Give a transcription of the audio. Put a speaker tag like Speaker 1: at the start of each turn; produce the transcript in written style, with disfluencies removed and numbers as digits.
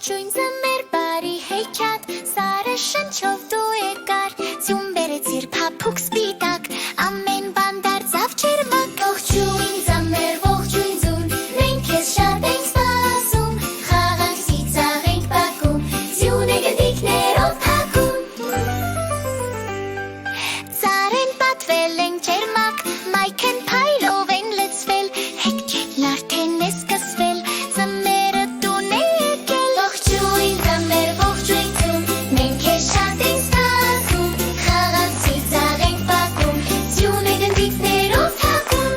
Speaker 1: ողջույն ձմեր բարի հեքիաթ Սարը շնչով դու եկար Ձյուն բերեցիր փափուկ սպիտակ Ամեն բան դարձավ ջերմակ Ողջույն ձմեր ողջույն ձուն Մենք քեզ շատ ենք սպասում Խաղանք ծիծաղ ենք բակում Ձյուն է գնդիկներով փակում Ծառեն պատվել են ջերմակ Մայքեն փայլով են լցվել Հեքիաթն արդեն է սկսվել Ձմերը տուն է եկել Ողջույն ձմեր ողջույն ձուն Մենք քեզ շատ ենք սպասում Խաղանք ծիծաղ ենք բակում Ձյուն է գնդիկներով փակում